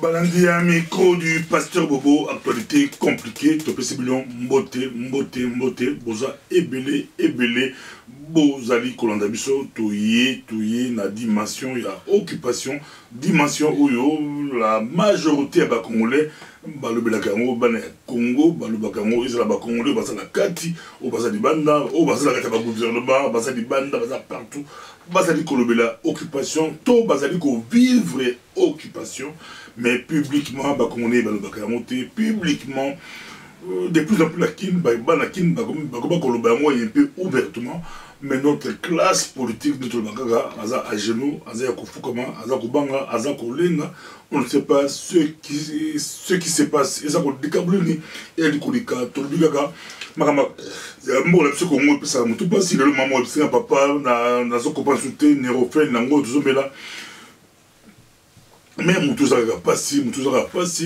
Balandi à micro du pasteur Bobo, actualité compliquée, topé Sibilon, mbote, boza ebele, bozali kolanda biso, touye, na dimension, il y a occupation, dimension où la majorité à Congolais, balobela kango, bana Congo, balobela kango, ils la Congolais, basa la kati, au basa di banda, au basa la kata ba gouvernement, basa di banda, basa partout, basa di kolobela occupation, to basa di ko vivre occupation. Mais publiquement, publiquement, de plus en plus la kin, un peu ouvertement, mais notre classe politique, notre bagaga, à genoux, on ne sait pas ce qui se passe. Et ça, on dit et du coup, mais Moutouza Passi,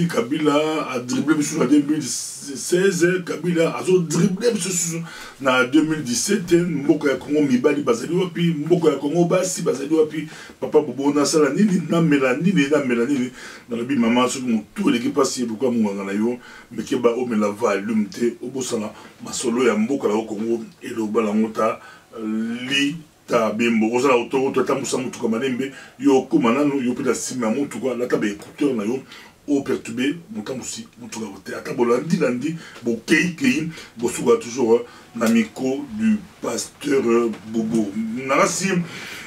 Kabila a dribblé en 2016, Kabila a dribblé en 2017, Mboko ya Congo Mibali Bazali Wapi, Mboko ya Congo Bassi Bazali Wapi, Papa Bobo Nasala Nini, na Mélanine, dans le bim maman, tout l'équipe passé, pourquoi Mouangana yo, mais qui ba ome la va l'humité, au Bosala, Masolo ya Mboko la Congo, et le Balangota, li. Ta bimbo oza auto to tamusa mutu ka malembe yo komana no yo peta sima mutu ko la tabe écouteur na yo o perturber mutamusi mutu ka voter ata bolandi bo kei bo suga toujours na micro du pasteur Bobo narasi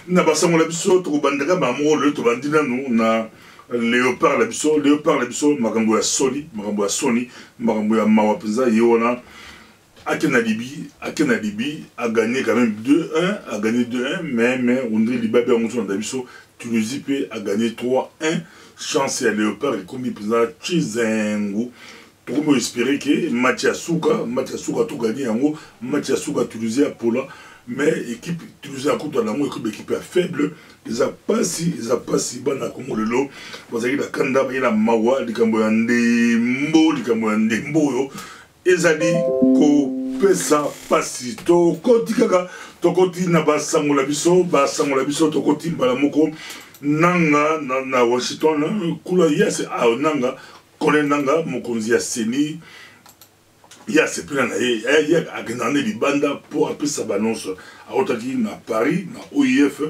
na basango la biso to bandaka ba mo le to bandina no na léopard la biso makambo ya soni makambo ya mawa penza yona Akena Libi a gagné quand même 2-1, mais on dirait Libabe en montant d'Abisso, Tunisie a gagné 3-1, chance à Léopard et comme il présente Chizengo, pour me espérer que Mathiasuka tout gagné en haut, Mathiasuka Tunisie à Pola, mais équipe Tunisie à côté de la équipe faible, ils a pas si bana comme le lot, vous avez la Kanda, il a Mawa, les Camboyande Mbo, ezali ko pesa pasi to koti kaka to koti na basango la biso to koti mbala moko nanga na Washington kula yes nanga kone nanga mokonzi ya seni ya se plana ya agenane libanda pour apesa banonce aotaki na Paris na OIF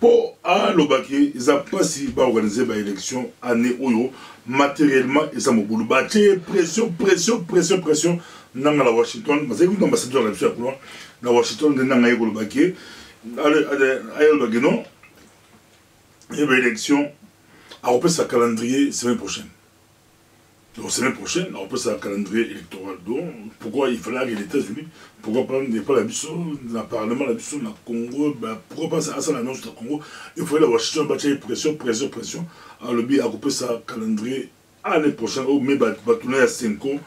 pour alobaki ils a pasi ba organiser ba élection année oyo matériellement ils ont beaucoup battu pression nanga la Washington parce que l'ambassadeur la biso na Washington de nanga yego lobaki ayel bagino et l'élection a repris sa calendrier semaine prochaine. Donc semaine prochaine, on repris sa calendrier électoral. Donc pourquoi il fallait aller aux États-Unis? Pourquoi pas la biso, dans le Parlement, la biso, dans le Congo, pourquoi pas ça l'annonce du Congo? Il fallait la Washington battre pression. Alors le but a repris sa calendrier l'année prochaine. Oh mais batouna ya 5 ans,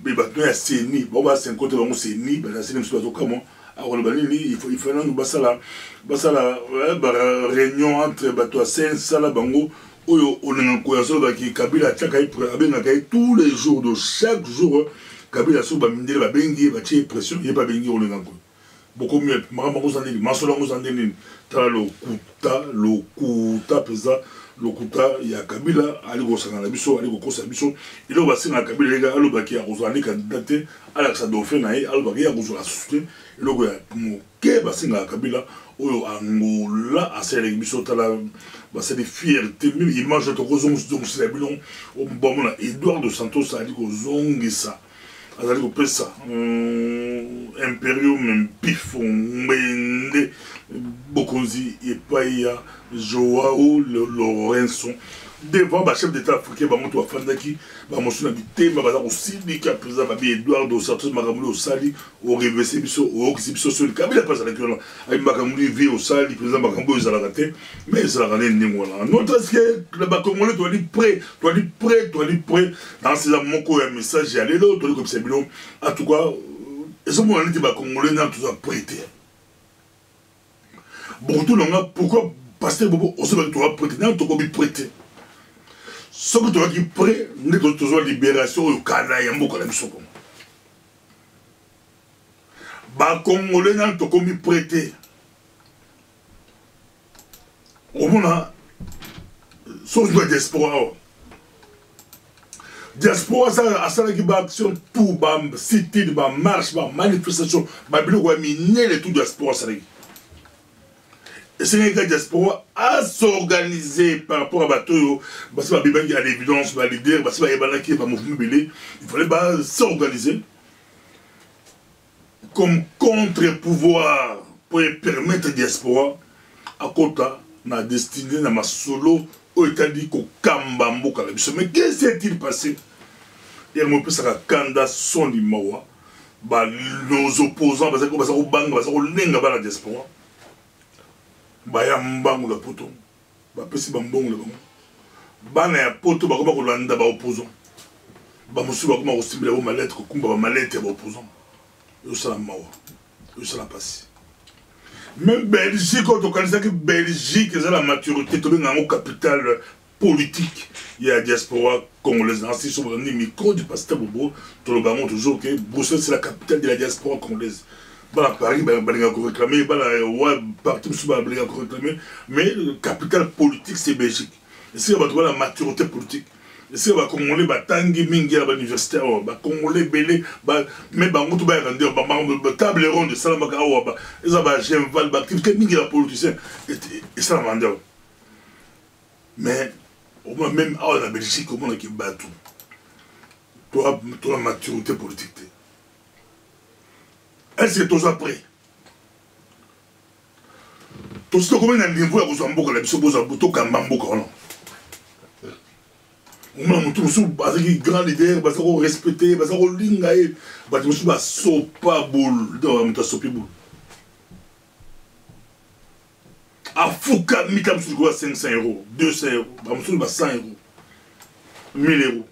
mais batouna ya CENI, bon bah 5 ans te vont CENI, bah la CENI c'est pas comment. Alors le balini il faut nous basala réunion entre bato à 5 sala bango. Oyo onenga so baki Kabila tchaka abenga tous les jours de chaque jour Kabila so ba mindele ba bengi ba tie pression ye ba bengi onenga ko beaucoup mieux mama ko zandeli masolo ko zandeli tala lo kuta pesa lo kuta ya Kabila ali ko sanga biso ali ko kosa biso ilo ba singa Kabila lega alo baki ya ko zali candidat ala sa dauphin na alo baki ya ko la soutenir ilo ko ya mo ke ba singa Kabila oyo Angola asele biso tala c'est des fiertés, même image de Kozong, c'est la bilon, au bon Edouard de Santos a dit Kozong et ça. A dit que ça, Imperium, même Pif, Mbende, Bokonzi, et Paya, Joao, Lorenzo. Devant le chef d'État africain, Bamoto Afandaki, Bamoto Nabité, Babazar aussi, Nika, président Babi Edouard de Santos, Magamou au Sali, au Révessé Bisso, au Oxybisso, sur le Kabila, pas à l'école, avec Magamou, vit au Sali, président Magamou, ils ont raté, mais ils ont raté, notre est-ce que le Bacomolais, tu as dit prêt, dans ces amants, un message, j'ai allé là, tu as dit comme c'est bilon, en tout cas, et ce moment-là, tu vas Congolais, tu as prêté. Beaucoup de pourquoi Pasteur Bobo, on se va prêter, tu as prêté. Ce que tu as dit prêt, nous avons la libération au Canada et beaucoup de choses. Les Congolais n'ont pas mis prêté. Au moment où, sauf la diaspora, diaspora asalaki baaction tout basitide bamarche bamanifestation babiloko ya minene tout diaspora asalaki esengaki ka diaspora s'organiser par rapport à bato oyo basi babebaki à l'évidence balider basi bayebanaki bamouvement ebele il fallait s'organiser comme contre-pouvoir pour permettre diaspora akota na destiné na masolo oyo etandi kokamba mboka na biso. Mais qu'est-ce qui s'est-il passé? Et mo pesaka kanda son limawa nos opposants baza kobanga baza kolenga bana diaspora baya mbangu la poto bapesi bambongo la bango bana ya poto bakoma kolanda ba opposant bamosusu bakoma kosimbela bo malette kokumba ba malette ya ba opposant yosala mawa yosala pasi. Même Belgique, quand on connaît que Belgique, c'est la maturité, tout le monde capital politique. Il y a la diaspora congolaise. Ainsi, sur le micro du pasteur Bobo, tout le monde toujours que Bruxelles, c'est la capitale de la diaspora congolaise. Bah, Paris, bah, réclamer, bah, partout, bah, réclamer, mais la capitale politique, c'est Belgique. Et c'est la maturité politique. Et c'est les Congolais batangi mingi à l'université, les Congolais belé, mais bango tout ba rendre, table ronde de salamaka awa, ils ont genval, activité mingi la politicien et ça la mandeur. Mais au moins même à la Belgique, comment on qui bat tout. Toi la maturité politique. Est-ce que toujours prêt? Tout ce que on a niveau à Kozamboka, la biso boza buto kambamboka non. On a un grand leader, on a respecté, on a lingaé, on a sopa boule, on a sopi boule. A Fouka, mitam sur 500 €, 200 €, on a 100 €, 1000 €.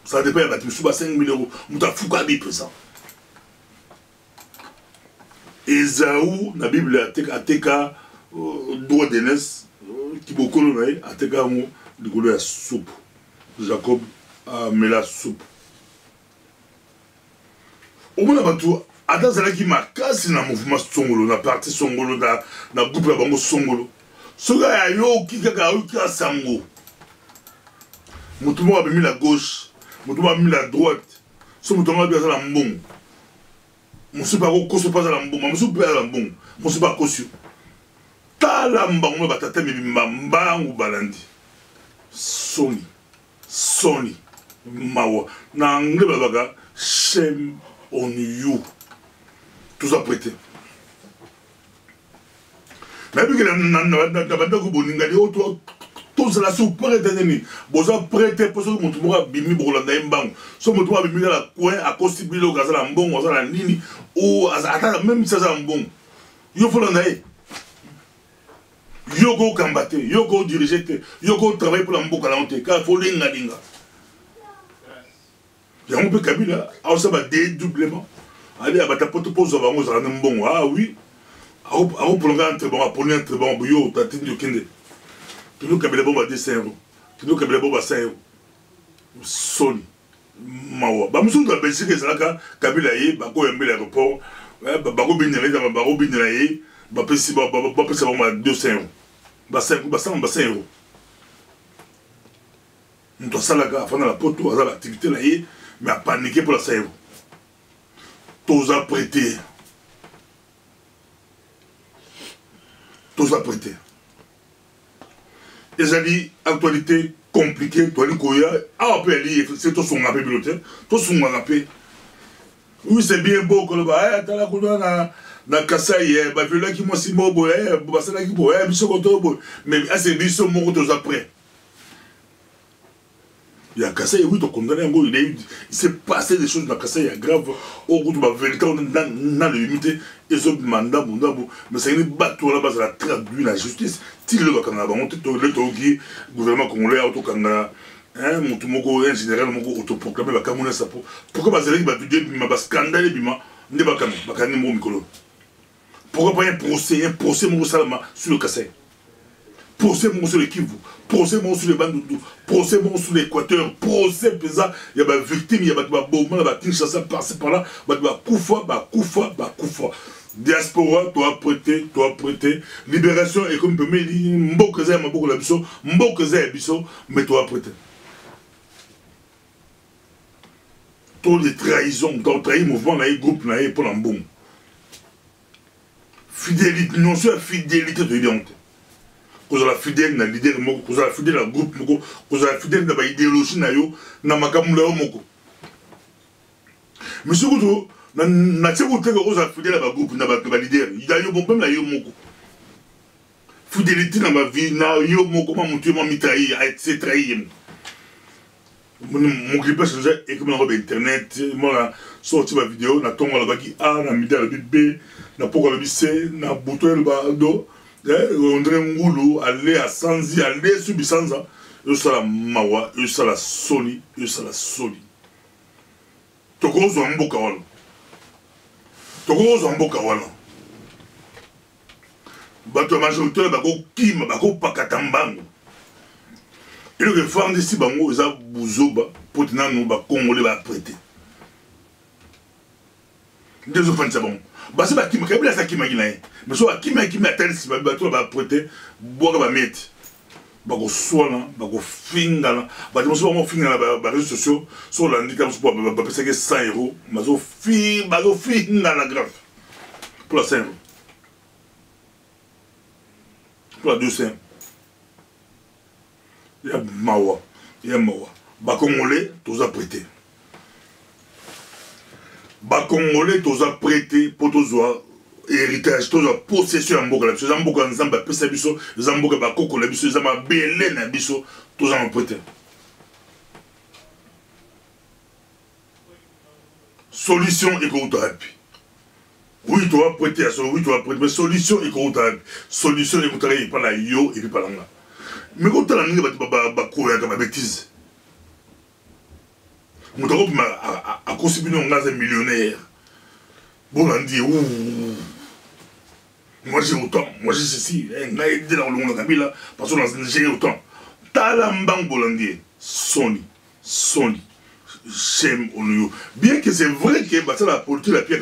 Ça dépend, on a 5 000 €, on a Fouka bip ça. Esaou, la Bible a teka droit d'aînesse, qui beaucoup a teka mo de couleur soupe. Jacob a mis la soupe. Au moins, attends, c'est qui m'a cassé dans le mouvement Songolo, dans la partie Songolo, dans le groupe de Bango Songolo. Ce gars yo qui a Sango. Moutouma a mis la gauche, Moutouma a mis la droite. Ce Moutouma a mis la mbong. Monsieur pas Kosu pas la mbong, monsieur pas la mbong, monsieur pas Kosu. Tala mbang, batata mbang ou balandi. Sony. Sony mawa na anglais babaga shame on you tout ça prêté mais puis que na banda ko boninga de auto tout ça sous prêté nini boza prêté pour ce mutu mo bimi bolanda mbang so mutu bimi la coin à cause bilo gazala mbongo za nini ou ata même ça za mbongo yo folanda Yoko Kambate, Yoko dirigé, Yoko travaille pour la Mboka la honte, car il faut l'inga. Il y a un peu Kabila, alors ça va dédoublement. Allez, à Batapoto pose avant nous, bon, ah oui, à vous prolonger un très bon, à prendre un très bon, bouillot, t'as tenu de Kende. Tu nous Kabila Boba 200 €, tu nous Kabila Boba 100 €. Sony, Mawa. Bah, monsieur de la Belgique, c'est là que Kabila y est, Bako Yambe l'aéroport, Bako Binere, Bako Binere, Bapé si Bapa 200 €. Bassin €. On doit ça là, avant la porte, on a l'activité là, mais à paniquer pour la 100 €. Tous à prêter. Tous à prêter. Et ça dit, actualité compliquée, toi, les Koya, on peut aller, c'est tout son appel bibliothèque, tout son appel. Oui, c'est bien beau que le bas, t'as la couleur na Kasaï, bah là qui moi si mot bah c'est là qui boy, mais c'est biso mon retour après. Il y a Kasaï, oui, donc condamné il s'est passé des choses dans Kasaï grave au route de vérité dans le limité et ce mandat mais c'est une bateau là-bas la traduit la justice. Til le Canada, on te le togi gouvernement congolais autokanga. Hein, mon tout moko en général moko autoproclamé ba kamona sapo. Pourquoi ba zeli ba tudé ba scandale bima ne ba kam ba kani mo mikolo. Pourquoi pas un procès mon salama sur le Kassai, procès mon sur le Kivu, procès mon sur les Bandundu, procès mon sur l'Équateur, procès pesant, il y a des victimes, il y a des bombes, il y a des Kinshasa par-ci par-là, il y a des Koufa. Diaspora, toi prêter, libération et comme peut me dire, Mbokaza, mais toi prêter. taux de trahison, tu as trahi mouvement, na groupe, na pour l'ambon. Fidélité, non seulement fidélité de l'identité. Vous avez fidèle na leader moko, vous avez fidèle na groupe moko, vous avez fidèle na idéologie na yo, na makamula moko. Mais surtout, na tse vous avez fidèle na groupe na leader, il y a yo bon même na yo moko. Fidélité na ma vie, na yo moko ma montu ma mitrahi, a été trahi. Mon clip a changé et comme on a internet, moi sorti ma vidéo, na tonga la baki A, na mida la B, na poko la C, na bouton le bado, on dirait ngoulou, aller à Sanzi, aller sur Bisanza, eux ça la mawa, eux ça la soli, eux ça la soli. Toko zombo kawana. Toko zombo kawana. Bato majoritaire bako kima, bako pakatambango. Et le réforme ici, bango, ils ont bouzoba, pour tenir nous, congolais, prêter. Deux enfants, c'est bon. Bah, c'est pas qui m'a dit, c'est qui m'a dit, mais soit qui m'a tel, si ma bateau va prêter, boire, va mettre. Bah, go soit là, bah, go finga là, bah, je me suis vraiment finga là, bah, réseaux sociaux, sur l'handicap, bah, c'est que 100 €, bah, go finga la grave. Pour la 5 €. Pour la 200. Il y a Mawa, il y a Mawa. Congolais, tous à prêter. Congolais, tous à prêter pour tous héritage, tous à possession en Boka. Les gens Boka ensemble, pesa biso, les gens Boka Bakoko, les biso, les gens Belen na biso, tous à prêter. Solution éco-thérapie. Oui, tu vas prêter à ça, oui, tu vas prêter, mais solution éco-thérapie. Solution éco-thérapie, pas la yo et puis pas la nga. Mais quand tu as une bêtise, tu as conçu un millionnaire. Bon, on dit, moi j'ai autant, moi j'ai ceci, parce que j'ai autant. Talamban Bolandi, Sony, Shem Onuyo. Bien que c'est vrai que la politique la pire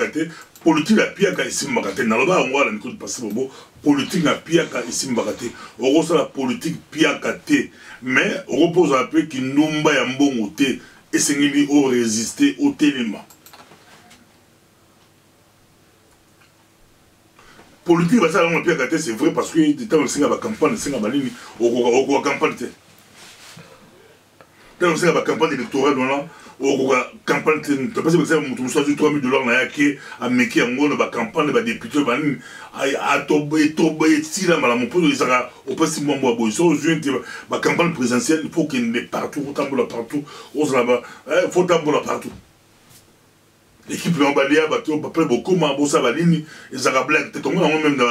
politique la pire quand ici Makate. Dans le bas, on voit la micro de passer bobo. Politique la pire quand ici Makate. On reçoit la politique pire Kate. Mais on repose un peu qui n'omba un bon côté et c'est qu'il faut résister au téléma. Politique ça la pire Kate c'est vrai parce que des temps c'est la campagne, c'est la baline au campagne. Dans la campagne électorale, la campagne, tu as passé par exemple, tu as choisi 3 000 $, à Meki, la campagne, les députés, à tomber, si la maladie, ils ont passé mon bois, ils sont la campagne présidentielle, il faut qu'il y ait partout, autant pour la partout, il faut tambour partout. L'équipe de l'Ambalia, après beaucoup, ça va ligne, ils ont blague, tu as même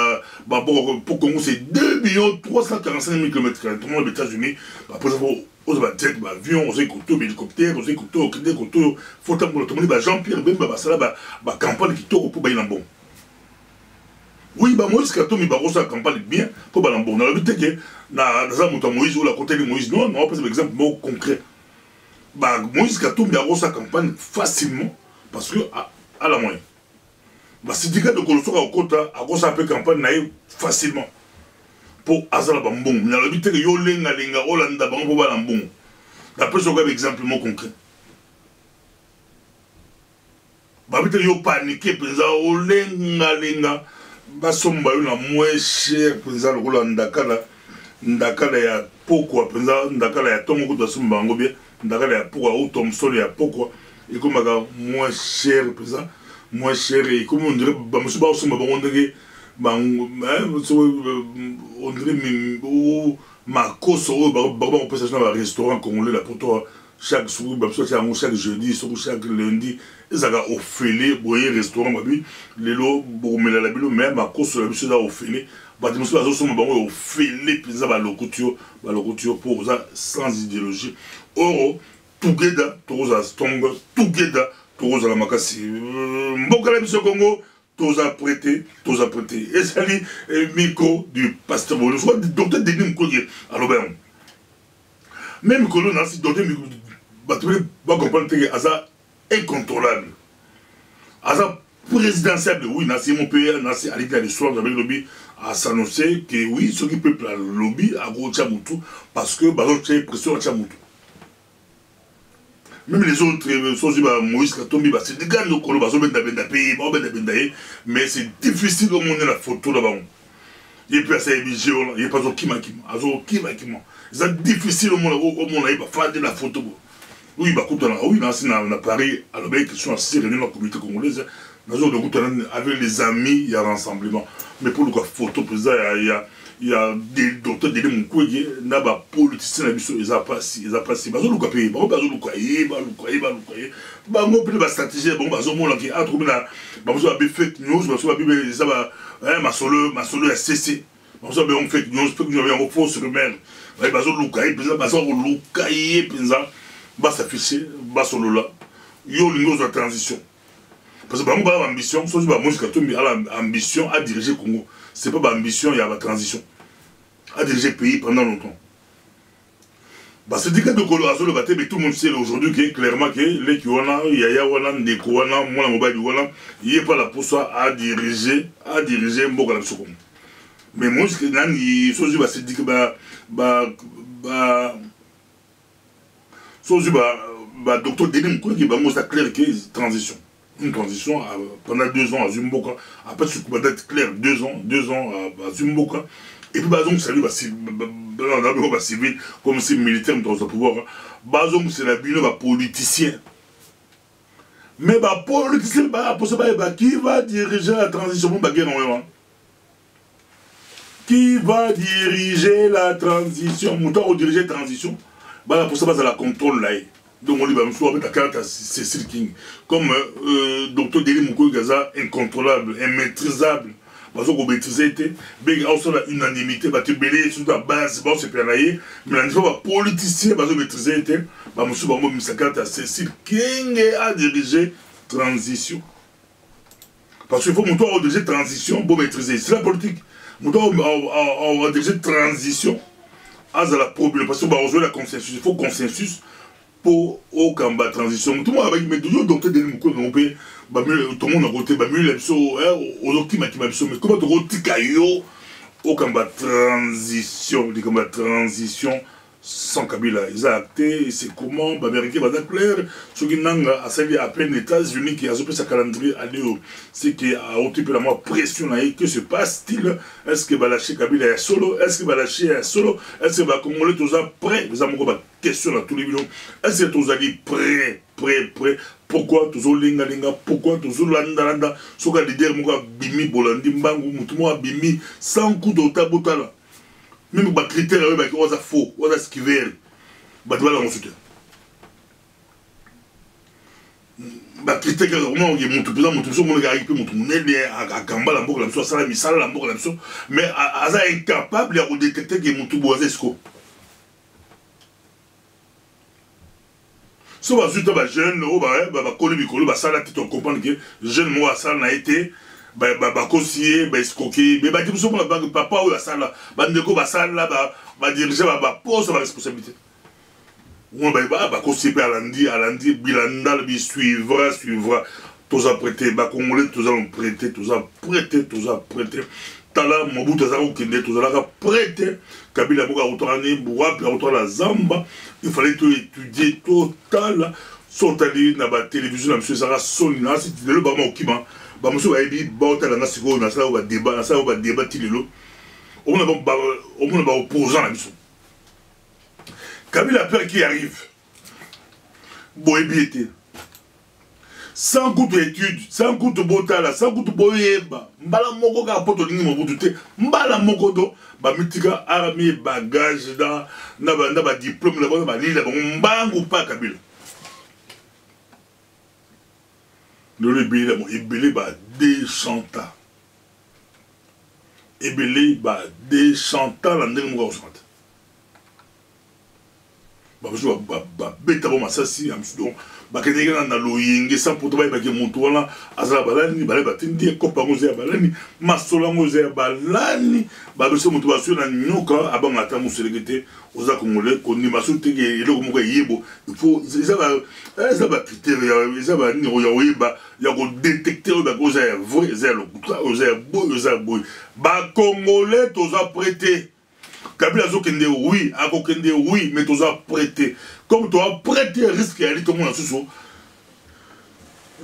pour Congo, c'est 2 345 000 km, tout le monde aux États-Unis, après ça, aux avions, aux hélicoptères, aux écouteurs, faut que Jean-Pierre Bemba, ça là, campagne qui tourne pour Baïlambon. Oui, Moïse Kato, il a campagne bien pour Baïlambon. On a vu que dans Moïse ou la côté de Moïse, non, on va prendre un exemple concret. Moïse Kato, il a sa campagne facilement parce que à la moyenne. Syndicat de Colosso à Okota a sa campagne facilement. Pour Azala Bambon, il a l'habitude que Yolenga Lenga Olanda Bambo Balambon. D'après ce cas, exemple concret. Babite yo paniqué, président Olenga Lenga, Basomba yon a moins cher, président Ndakala, Ndakala ya poko, président Ndakala ya Tomo Basomba Ngobie, Ndakala ya poko, ou Tom Sol ya poko, et comme moins cher, président, moins cher, et comme on dirait, Bamusuba Osomba Bangondege, on dirait ma cause on peut s'acheter dans un restaurant congolais là pour toi chaque chaque jeudi chaque lundi ils ont offert boyer restaurant les lots pour me la bilo mais ma cause la biso a offert bâtiment sur la zone bango offert pizza ba lokutio pour ça sans idéologie oro together toza strong together toza la makasi mboka la biso Congo tous à prêter. Et c'est le micro du pasteur Bolo. Je vois le docteur Denis Moukoye à l'Aubert. Même que l'on a si docteur Moukoye va comprendre que c'est incontrôlable. C'est présidentiel, oui, c'est mon pays, c'est à l'État du soir, avec le lobby, à s'annoncer que oui, ceux qui peuvent le lobby, à gros Tchamoutou, parce que c'est pression à Tchamoutou. Même les autres, Moïse Katombi, c'est des gars mais c'est difficile de monter la photo là-bas. Et puis, ça il n'y a pas de kima. C'est difficile au monde, il va faire de la photo. Oui, oui, on a Paris, alors bien qu'ils sont assis réunis dans la communauté congolaise, avec les amis, il y a un rassemblement. Mais pour le cas photo, il y a des docteurs de Moukwege, il y a des politiciens, ils n'ont pas si, ils n'ont pas si. Ils n'ont pas si, ils n'ont pas si, ils n'ont pas si, stratégie, ils n'ont pas si, ils n'ont pas si, fake news, ils n'ont pas si, masolo SCC. Ils n'ont pas fake news, fake news, ils n'ont pas fausse rumeur. Ils n'ont pas si, ils va s'afficher, va solo là. Il y a une transition. Parce que l'ambition, c'est l'ambition à diriger le Congo. Ce n'est pas l'ambition, il y a la transition. À diriger le pays pendant longtemps. C'est dit que tout le monde sait aujourd'hui que clairement que les Kiwana, Yaya Wana, Ndekouana, Mwana Mobile Wana, il n'y a pas la pousse à diriger Mboka la Sokon. Mais moi, je dis que docteur Denis Moukwege c'est clair que transition. Une transition pendant 2 ans à Zumboka. Après, c'est clair, 2 ans à Zumboka. Et puis, Bazong, c'est lui, civil, comme si militaire, dans le pouvoir. Bazong, c'est la bulle, politicien. Mais politicien, qui va diriger la transition? Qui va diriger la transition? Mouton diriger la transition. Pour ça, c'est la contrôle là. Donc, on dit que la carte à Cécile King. Comme docteur Denis Moukwege Gaza, incontrôlable, immaîtrisable. Parce qu'on maîtrisait, il y a une unanimité, il y a sur la base, c'est pénaillé. Mais il y a un politicien qui maîtrisait, il y a carte à Cécile King a dirigé transition. Parce qu'il faut diriger transition pour maîtriser. C'est la politique. On va diriger transition. À la problème, parce qu'on va rejoindre la consensus. Il faut consensus pour au combat transition. Tout le monde a dit, docteur Denis Moukwege, tout le monde a voté, mais comment tu votes au combat transition, le combat transition sans Kabila. Ils ont acté, c'est comment, les Américains vont être clairs, ceux qui n'ont à peine les États-Unis qui ont sa calendrier à l'eau, c'est qui a occupé la moins pression, que se passe-t-il? Est-ce que va lâcher Kabila est solo? Est-ce que va lâcher solo? Est-ce que va Congolais tous prêts? Vous avez une question dans tous les millions. Est-ce que tous allez prêts? Pourquoi tous linga pourquoi tous landa ce que leader moka bimi bolandi mbangu mutumo bimi sans coup d'ota même les critères qui sont faux, qui sont esquivés, ils vont soutien. Les critères qui sont mais ils sont incapables de détecter que les gens si vous êtes un jeune, vous comprendre que les jeunes ont été conseiller, escroquer, mais papa ou la salle, diriger, pose la responsabilité. On va conseiller Alandi, Bilanda, suivra, tous à prêter, Congolais, tous allons prêter, tous à prêter. Tala, Mobutu, tous à prêter, Kabila, la Zamba, il fallait tout étudier total, sortir dans la télévision, M. Zara Soni, c'était le bama au Kima. Monsieur a dit, on a débat, on a opposant la mission. Kabila peur qui arrive, Boébi sans coup d'études, sans coup de botala, sans coup de boyeba, mbala moko ka poto lingi mobutute, mbala moko do, mitika armée bagage na ba diplôme là ba lila ba mbangu pa Kabila. Le billet ebele ba déchanta. Ebele ba déchanta la ndenge moko osanta. Beta bo masasi amsudo bakendeka na loyenge sans pour toi ba ke mutu wana azala balani bale batindi kopa ngoze balani masola ngoze balani ba beso mutu basu na nyoka abanga ta muselegete oza kongole koni masute ke eloko moko yebo il faut ça va critère ça va ni oyeba ya ko détecter ba koza ya vrai za lo kuta oza boy ba congolais toza prêté Kabila azokende oui, akokende oui, mais tu as prêté. Comme tu as prêté un risque à aller tout le monde en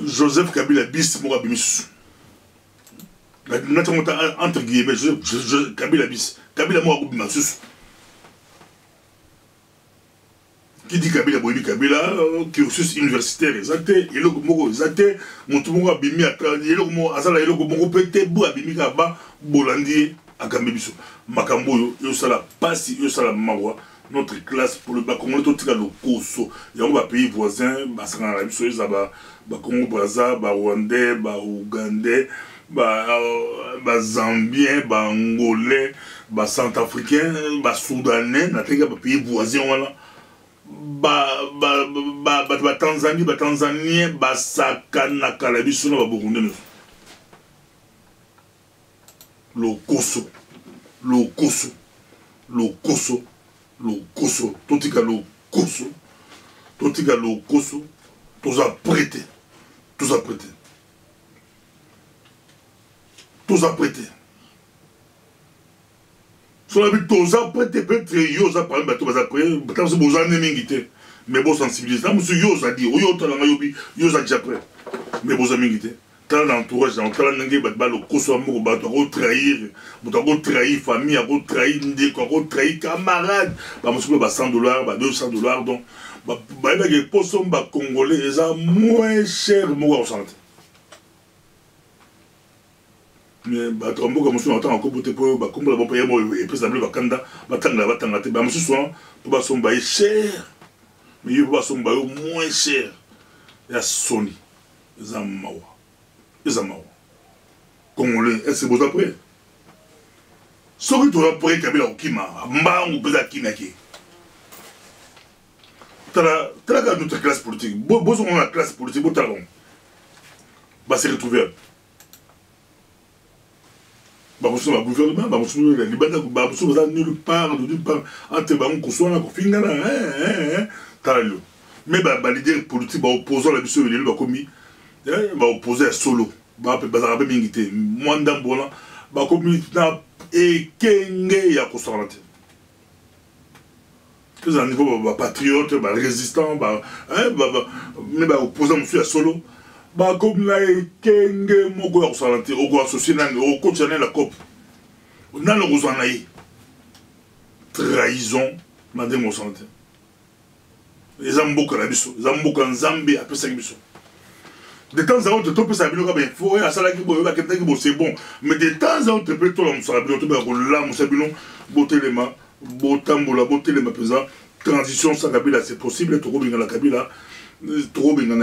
Joseph Kabila bis mora bimis. Entre guillemets, Kabila bis. Kabila mora bimis. Qui dit Kabila boibi Kabila, cursus universitaire exact, et le moko exact, mon tout monde a bimi à et le mot azala et le moko pété bou a bimi kaba bolandi à Kambibiso. Makambo yo sala pasi yo sala mawa notre classe pour le Bakongo tout tika le Koso. Il y a un pays voisin, basanga la biso ba Congo Brazza, ba Rwandais, ba Ougandais, ba Zambien, ba Angolais, ba Centrafricain, ba Soudanais, na tika ba pays voisin wala. Tanzanie, Tanzanien, Sakana, Kalabiso, Burundais. Le Koso, le Koso, le Koso, le Koso, Totika le Koso, Totika le Koso, tous a prêté, tous a prêté, tous a prêté. Sur la vie, tous a prêté, peut-être, Yosa parlé, bateau, après, parce que vous en avez mais vous sensibilisez. Monsieur Yosa dit, Yosa déjà prêt, mais vous avez dit. Dans l'entourage, dans le Koso, vous avez trahir, vous avez trahi famille, vous avez trahi ndeko, vous avez trahi camarade. Monsieur, $100, $200, donc, les poissons congolais, ils sont moins chers, moi, au centre. Mais batombo comme si on entend encore pour comme la payer moi et puis ça bleu bakanda batanga te ba monsieur souvent pour ba son bail cher mais il va son bail moins cher ya Sony Zamawa congolais est-ce beau après ce que tu après Kabila okima mbangu pesa kinaki tala notre classe politique besoin de la classe politique botalon va se retrouver le gouvernement, la liberté, nulle part, entre mais les leaders politiques opposant la mission de l'État, opposer à Solo, Bazarabé Mingité, Mwanda Bola, et Kenge Yakosorante. Que un niveau patriote, résistant, mais opposant à Solo. Comme là, Kenge Mogo Yakosorante, au associé, au coach la COP. Dans le Rosanaï, trahison, madame Monsante. Les Amboka la biso, les Amboka Nzambe après ça biso. De temps en temps, tu peux s'habiller comme il faut, à ça là qui c'est bon. Mais de temps en temps, tu peux tout s'habiller, tu peux là, Moussabino, botter les mains, botambola, botter les mains pesant. Transition sans Kabila, c'est possible, trop bien la Kabila, trop bien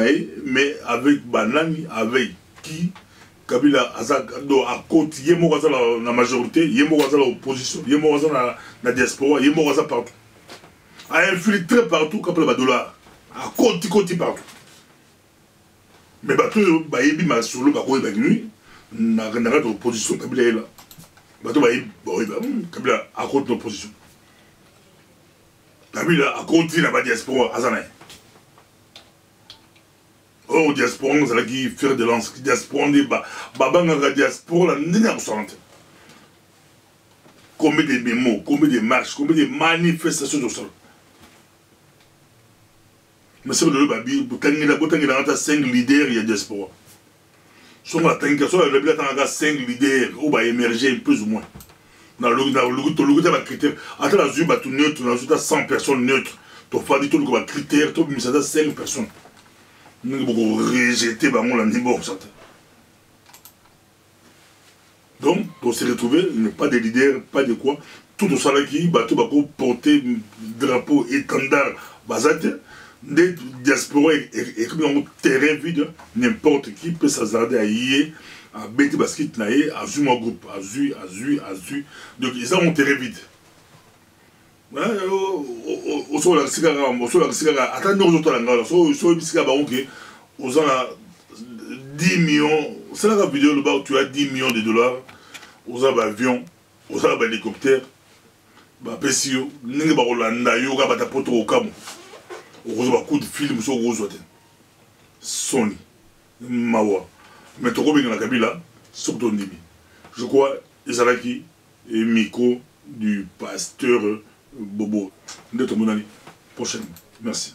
mais avec Banani, avec qui Kabila Azado à côté, Yemo Raza la majorité, Yemo Raza l'opposition, Yemo Raza la diaspora, Yemo Raza partout. A infiltré partout comme le dollar. À côté partout. Mais bateau, baïbi ma solo, bakoui bagnu, n'a rien d'opposition, Kabila est là. Bateau baïbi, Kabila à côté de l'opposition. Kabila à côté de la diaspora, Azanaï. Oh, diaspora, on a qui faire de lance, diaspora, on dit, babanga diaspora, la n'est pas combien de mémos, combien de marches, combien de manifestations de sol. Mais c'est le babi, il y a 5 leaders, il y a diaspora. Si on a 5 leaders, on va émerger plus ou moins. Dans le critère, attends la zone, tu neutre, tu as 100 personnes neutres. Tu as fait tout le critère, tu as 5 personnes. Nous avons rejeté le niveau. Donc, pour se retrouver, pas de leaders, pas de quoi. Tout ça qui va porter drapeau, étendard, basate. Des diasporas et comme un terrain vide, n'importe qui peut s'hasarder à y aller, à bêter basket, à jouer mon groupe, à jouer. Donc ils ont un terrain vide. Au sol, la cigare, attendez aux autres langues, au sol, aux gens 10 millions, c'est la vidéo là-bas où tu as 10 millions de dollars, aux avions, aux hélicoptères, bah, PCO, n'importe quoi, Hollanda, yoga, bah, ta pote au Cameroun. On a coup de film sur Rose Sony, Mawa. Mais tu vois bien la Kabila, sur ton débit. Je crois, Ezalaki, et Miko, du pasteur Bobo. Prochainement. Merci.